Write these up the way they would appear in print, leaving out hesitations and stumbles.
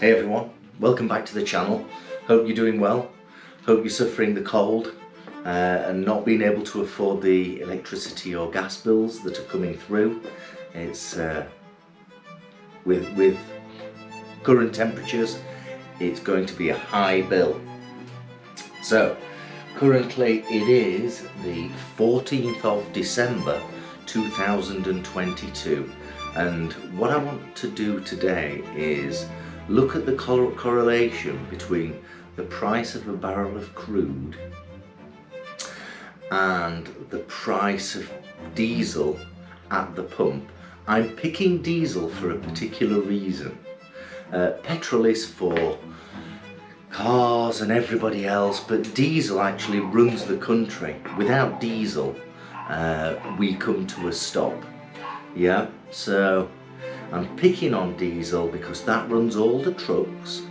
Hey everyone, welcome back to the channel. Hope you're doing well. Hope you're suffering the cold and not being able to afford the electricity or gas bills that are coming through. It's with current temperatures, it's going to be a high bill. So currently it is the 14th of December 2022, and what I want to do today is look at the correlation between the price of a barrel of crude and the price of diesel at the pump. I'm picking diesel for a particular reason. Petrol is for cars and everybody else, but diesel actually runs the country. Without diesel, we come to a stop. Yeah, so I'm picking on diesel because that runs all the trucks,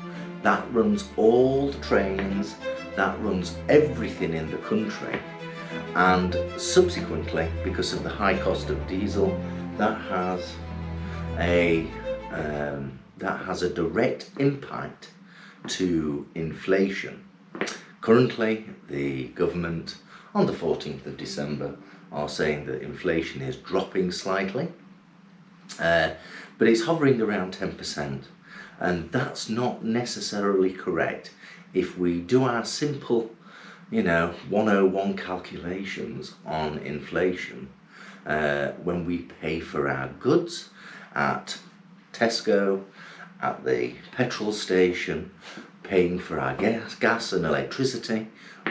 that runs all the trains, that runs everything in the country, and subsequently, because of the high cost of diesel, that has a direct impact to inflation. Currently, the government on the 14th of December are saying that inflation is dropping slightly, but it's hovering around 10%, and that's not necessarily correct. If we do our simple 101 calculations on inflation, when we pay for our goods at Tesco, at the petrol station, paying for our gas and electricity,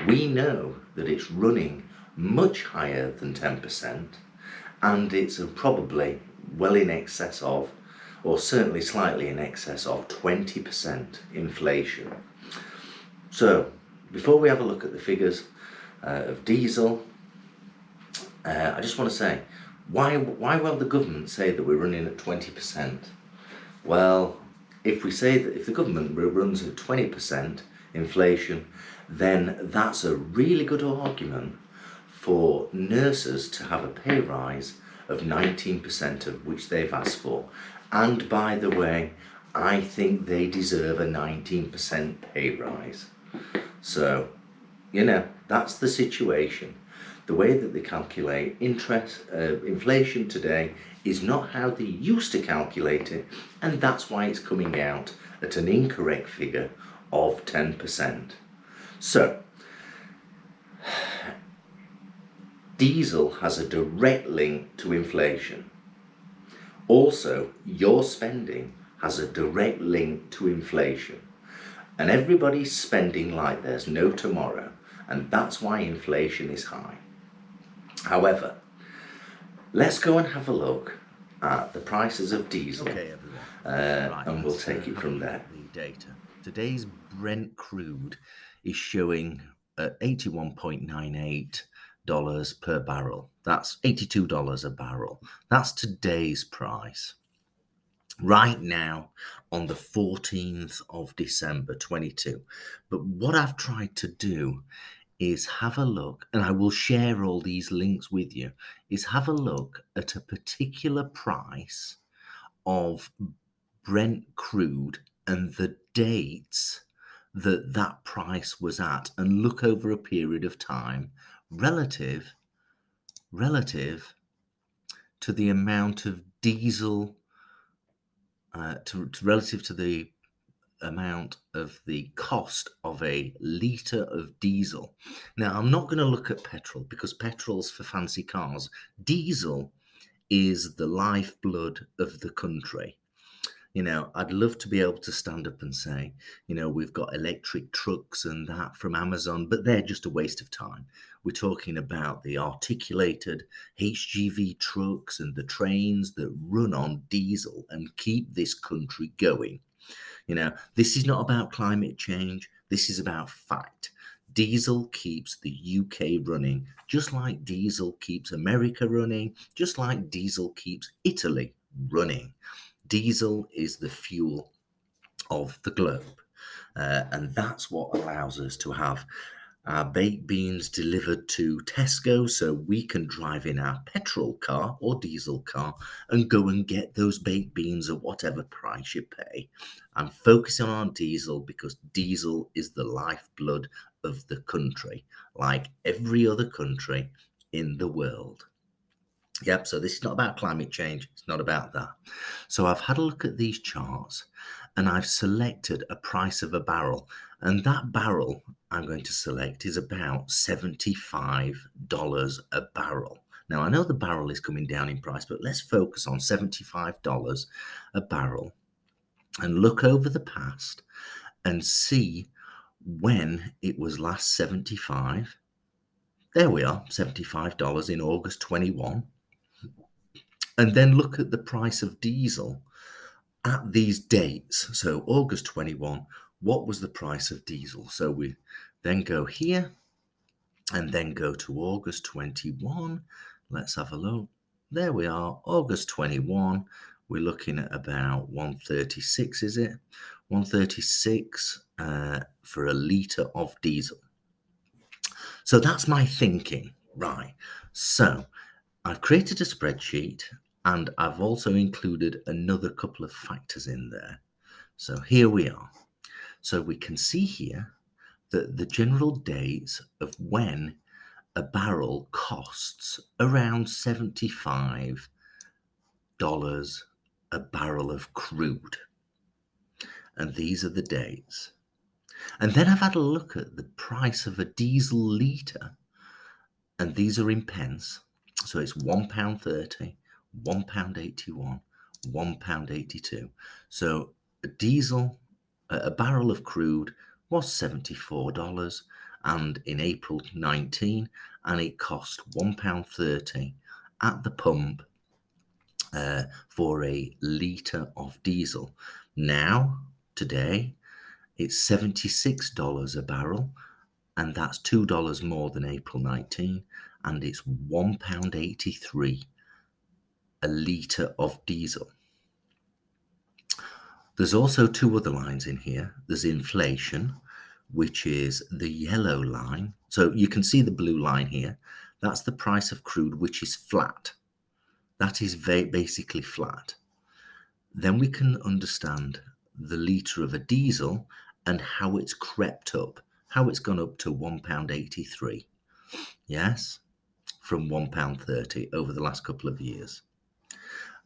we know that it's running much higher than 10%, and it's probably well in excess of, or certainly slightly in excess of, 20% inflation. So before we have a look at the figures of diesel, I just want to say, why will the government say that we're running at 20%? Well, if the government runs at 20% inflation, then that's a really good argument for nurses to have a pay rise of 19%, of which they've asked for. And by the way, I think they deserve a 19% pay rise. So, that's the situation. The way that they calculate inflation today is not how they used to calculate it, and that's why it's coming out at an incorrect figure of 10%. So, diesel has a direct link to inflation. Also, your spending has a direct link to inflation. And everybody's spending like there's no tomorrow, and that's why inflation is high. However, let's go and have a look at the prices of diesel, okay, everyone. and we'll take it from there. The data. Today's Brent crude is showing at $81.98 per barrel. That's $82 a barrel. That's today's price. Right now on the 14th of December 22. But what I've tried to do is have a look, and I will share all these links with you, is have a look at a particular price of Brent crude and the dates that price was at, and look over a period of time relative to the amount of diesel, relative to the amount of the cost of a litre of diesel. Now, I'm not going to look at petrol because petrol's for fancy cars. Diesel is the lifeblood of the country. I'd love to be able to stand up and say, we've got electric trucks and that from Amazon, but they're just a waste of time. We're talking about the articulated HGV trucks and the trains that run on diesel and keep this country going. This is not about climate change. This is about fact. Diesel keeps the UK running, just like diesel keeps America running, just like diesel keeps Italy running. Diesel is the fuel of the globe, and that's what allows us to have our baked beans delivered to Tesco so we can drive in our petrol car or diesel car and go and get those baked beans at whatever price you pay. I'm focusing on diesel because diesel is the lifeblood of the country, like every other country in the world. Yep, so this is not about climate change, it's not about that. So I've had a look at these charts and I've selected a price of a barrel, and that barrel I'm going to select is about $75 a barrel. Now I know the barrel is coming down in price, but let's focus on $75 a barrel and look over the past and see when it was last 75. There we are, $75 in August 21. And then look at the price of diesel at these dates. So August 21, what was the price of diesel? So we then go here and then go to August 21. Let's have a look. There we are, August 21. We're looking at about 136, is it? 136 for a litre of diesel. So that's my thinking, right? So I've created a spreadsheet and I've also included another couple of factors in there. So here we are. So we can see here that the general dates of when a barrel costs around $75 a barrel of crude. And these are the dates. And then I've had a look at the price of a diesel litre, and these are in pence. So it's £1.30, £1.81, £1.82. So a diesel, a barrel of crude was $74 and in April 19, and it cost £1.30 at the pump for a litre of diesel. Now, today, it's $76 a barrel, and that's $2 more than April 19, and it's £1.83 a litre of diesel. There's also two other lines in here. There's inflation, which is the yellow line. So you can see the blue line here. That's the price of crude, which is flat. That is basically flat. Then we can understand the litre of a diesel and how it's crept up, how it's gone up to £1.83. Yes, from £1.30 over the last couple of years.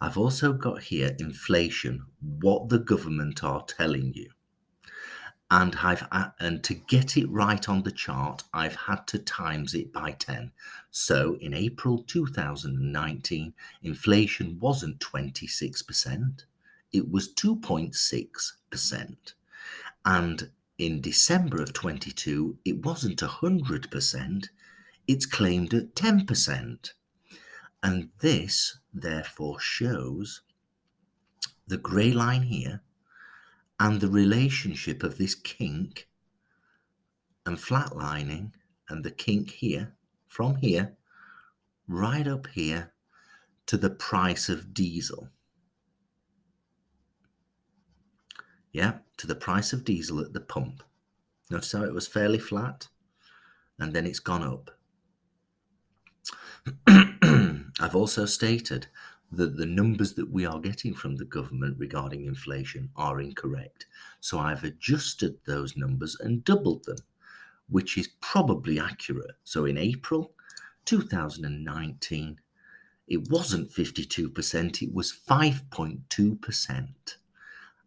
I've also got here inflation, what the government are telling you. And to get it right on the chart, I've had to times it by 10. So in April 2019, inflation wasn't 26%, it was 2.6%. And in December of 22, it wasn't 100%, it's claimed at 10%. And this, therefore, shows the grey line here and the relationship of this kink and flatlining and the kink here, from here, right up here to the price of diesel. Yeah, to the price of diesel at the pump. Notice how it was fairly flat and then it's gone up. I've also stated that the numbers that we are getting from the government regarding inflation are incorrect. So I've adjusted those numbers and doubled them, which is probably accurate. So in April 2019, it wasn't 52%, it was 5.2%.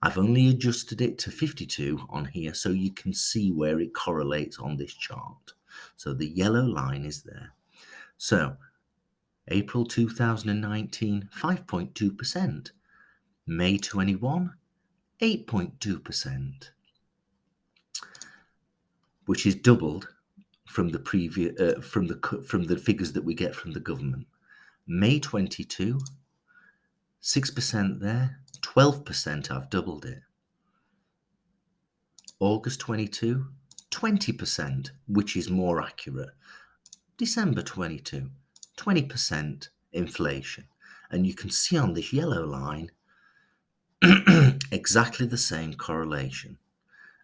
I've only adjusted it to 52 on here so you can see where it correlates on this chart. So the yellow line is there. So April 2019, 5.2%. May 21, 8.2%, which is doubled from the previous from the figures that we get from the government. May 22, 6% there, 12%. I've doubled it. August 22, 20%, which is more accurate. December 22, 20% inflation. And you can see on this yellow line exactly the same correlation.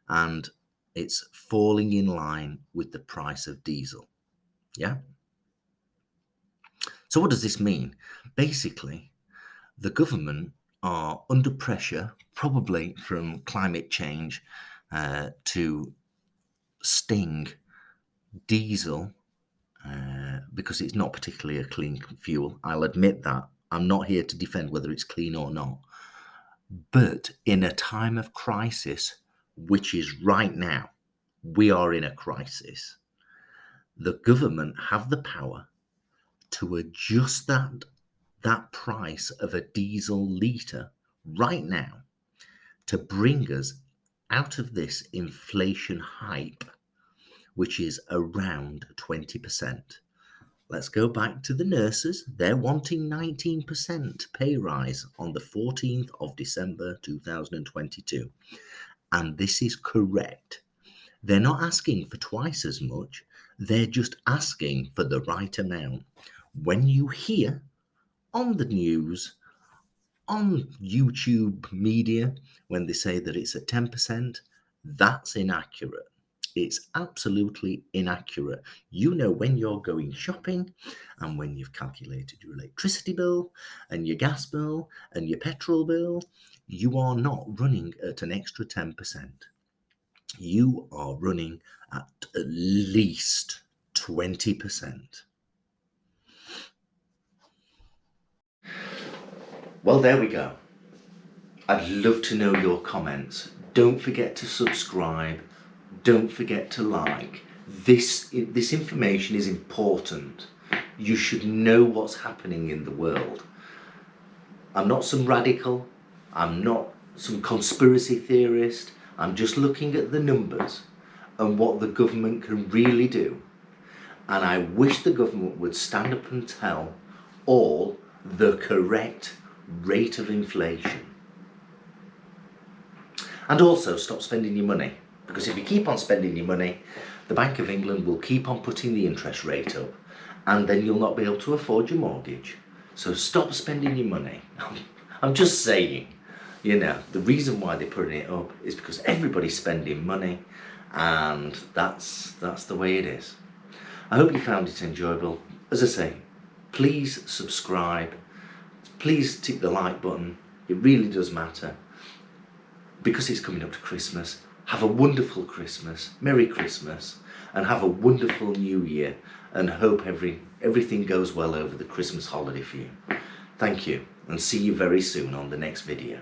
And It's falling in line with the price of diesel. Yeah? So what does this mean? Basically, the government are under pressure, probably from climate change, to sting diesel because it's not particularly a clean fuel. I'll admit that. I'm not here to defend whether it's clean or not. But in a time of crisis, which is right now, we are in a crisis. The government have the power to adjust that price of a diesel litre right now to bring us out of this inflation hype, which is around 20%. Let's go back to the nurses. They're wanting 19% pay rise on the 14th of December 2022. And this is correct. They're not asking for twice as much. They're just asking for the right amount. When you hear on the news, on YouTube media, when they say that it's at 10%, that's inaccurate. It's absolutely inaccurate. You know, when you're going shopping and when you've calculated your electricity bill and your gas bill and your petrol bill, you are not running at an extra 10%. You are running at least 20%. Well, there we go. I'd love to know your comments. Don't forget to subscribe. Don't forget to like. This information is important. You should know what's happening in the world. I'm not some radical. I'm not some conspiracy theorist. I'm just looking at the numbers and what the government can really do. And I wish the government would stand up and tell all the correct rate of inflation. And also stop spending your money, because if you keep on spending your money, the Bank of England will keep on putting the interest rate up, and then you'll not be able to afford your mortgage. So stop spending your money. I'm just saying, you know, the reason why they're putting it up is because everybody's spending money, and that's the way it is. I hope you found it enjoyable. As I say, please subscribe. Please tick the like button. It really does matter. Because it's coming up to Christmas, have a wonderful Christmas, Merry Christmas, and have a wonderful New Year, and hope everything goes well over the Christmas holiday for you. Thank you, and see you very soon on the next video.